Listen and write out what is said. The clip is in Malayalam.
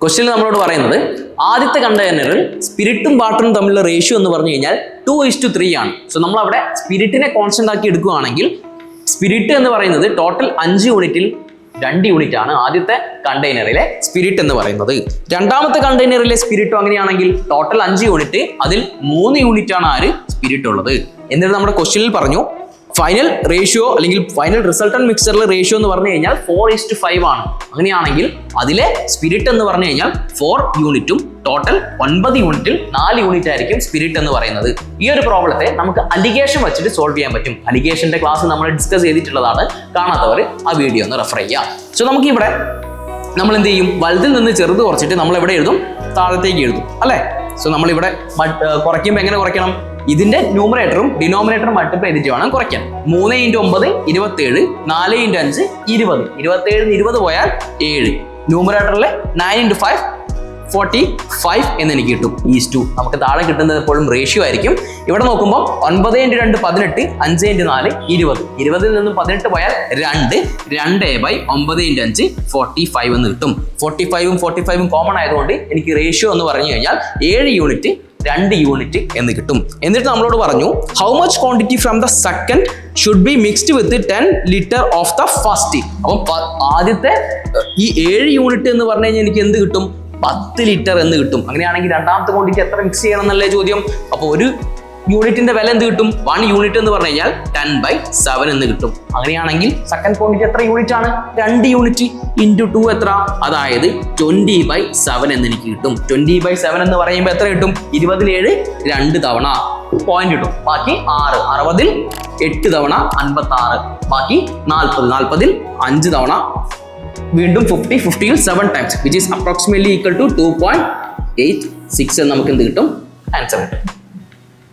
ക്വസ്റ്റ്യനിൽ നമ്മളോട് പറയുന്നത് ആദ്യത്തെ കണ്ടെയ്നറിൽ സ്പിരിറ്റും വാട്ടറും തമ്മിലുള്ള റേഷ്യോ എന്ന് പറഞ്ഞു കഴിഞ്ഞാൽ 2:3 ആണ്. സോ നമ്മൾ അവിടെ സ്പിരിറ്റിനെ കോൺസ്റ്റന്റ് ആക്കി എടുക്കുകയാണെങ്കിൽ സ്പിരിറ്റ് എന്ന് പറയുന്നത് ടോട്ടൽ 5 യൂണിറ്റിൽ 2 യൂണിറ്റ് ആണ് ആദ്യത്തെ കണ്ടെയ്നറിലെ സ്പിരിറ്റ് എന്ന് പറയുന്നത്. രണ്ടാമത്തെ കണ്ടെയ്നറിലെ സ്പിരിറ്റും അങ്ങനെയാണെങ്കിൽ ടോട്ടൽ 5 യൂണിറ്റ്, അതിൽ 3 യൂണിറ്റ് ആണ് ആര് സ്പിരിറ്റ് ഉള്ളത്. എന്നിട്ട് നമ്മുടെ ക്വസ്റ്റ്യനിൽ പറഞ്ഞു ഫൈനൽ റേഷ്യോ അല്ലെങ്കിൽ ഫൈനൽ റിസൾട്ടന്റ് മിക്സറിലെ റേഷ്യോ എന്ന് പറഞ്ഞു കഴിഞ്ഞാൽ 4:5 ആണ്. അങ്ങനെയാണെങ്കിൽ അതിലെ സ്പിരിറ്റ് എന്ന് പറഞ്ഞു കഴിഞ്ഞാൽ 4 യൂണിറ്റും ടോട്ടൽ 9 യൂണിറ്റിൽ 4 യൂണിറ്റ് ആയിരിക്കും സ്പിരിറ്റ് എന്ന് പറയുന്നത്. ഈ ഒരു പ്രോബ്ലത്തെ നമുക്ക് അലിഗേഷൻ വെച്ചിട്ട് സോൾവ് ചെയ്യാൻ പറ്റും. അലിഗേഷന്റെ ക്ലാസ് നമ്മൾ ഡിസ്കസ് ചെയ്തിട്ടുള്ളതാണ്. കാണാത്തവർ ആ വീഡിയോ ഒന്ന് റെഫർ ചെയ്യാം. സോ നമുക്ക് ഇവിടെ നമ്മൾ എന്ത് ചെയ്യും, വലുതിൽ നിന്ന് ചെറുത് കുറച്ചിട്ട് നമ്മൾ എവിടെ എഴുതും, താഴത്തേക്ക് എഴുതും അല്ലേ. സോ നമ്മളിവിടെ കുറയ്ക്കുമ്പോൾ എങ്ങനെ കുറയ്ക്കണം, ഇതിന്റെ ന്യൂമറേറ്ററും ഡിനോമിനേറ്ററും മൾട്ടിപ്ലൈ ചെയ്തിട്ട് വേണം കുറയ്ക്കാൻ. 3 × 9 27, 4 × 5 20, 27 20 പോയാൽ 7. ന്യൂമറേറ്ററിലെ 9 × 5 45 എന്ന് എനിക്ക് കിട്ടും. ഈസ് 2 നമുക്ക് താഴെ കിട്ടുന്നത് എപ്പോഴും റേഷ്യോ ആയിരിക്കും. ഇവിടെ നോക്കുമ്പോൾ 9 × 2 18, 5 × 4 20, 20ൽ നിന്നും 18 പോയാൽ 2, 2/9 × 5 45 എന്ന് കിട്ടും. 45ഉം 45ഉം കോമൺ ആയതുകൊണ്ട് എനിക്ക് റേഷ്യോ എന്ന് പറഞ്ഞു കഴിഞ്ഞാൽ 7 യൂണിറ്റ് 2 യൂണിറ്റ് എന്ന് കിട്ടും. എന്നിട്ട് നമ്മളോട് പറഞ്ഞു how much quantity from the second should be mixed with 10 litre of the first. അപ്പം ആദ്യത്തെ ഈ 7 യൂണിറ്റ് എന്ന് പറഞ്ഞു കഴിഞ്ഞാൽ എനിക്ക് എന്ത് കിട്ടും, 10 ലിറ്റർ എന്ന് കിട്ടും. അങ്ങനെയാണെങ്കിൽ രണ്ടാമത്തെ ക്വാണ്ടിറ്റി എത്ര മിക്സ് ചെയ്യണം എന്നല്ലേ ചോദ്യം. അപ്പോൾ ഒരു യൂണിറ്റിന്റെ വില എന്ത് കിട്ടും, 1 യൂണിറ്റ് എന്ന് പറഞ്ഞു കഴിഞ്ഞാൽ 10/7 എന്ന് കിട്ടും. അങ്ങനെയാണെങ്കിൽ സെക്കൻഡ് ക്വാണ്ടിറ്റി എത്ര യൂണിറ്റ് ആണ്, 2 യൂണിറ്റ് ഇൻറ്റു 2 എത്ര, അതായത് 20/7 എന്ന് എനിക്ക് കിട്ടും. 20/7 എന്ന് പറയുമ്പോൾ എത്ര കിട്ടും, 20-7 2 തവണ പോയിന്റ് കിട്ടും. ബാക്കി 6, 60-ൽ 8 തവണ 56, ബാക്കി 40, 40-ൽ 5 തവണ, വീണ്ടും 50, 50-ൽ 7 times which is approximately equal to 2.86 എന്ന് നമുക്ക് എന്ത് കിട്ടും, ആൻസർ കിട്ടും.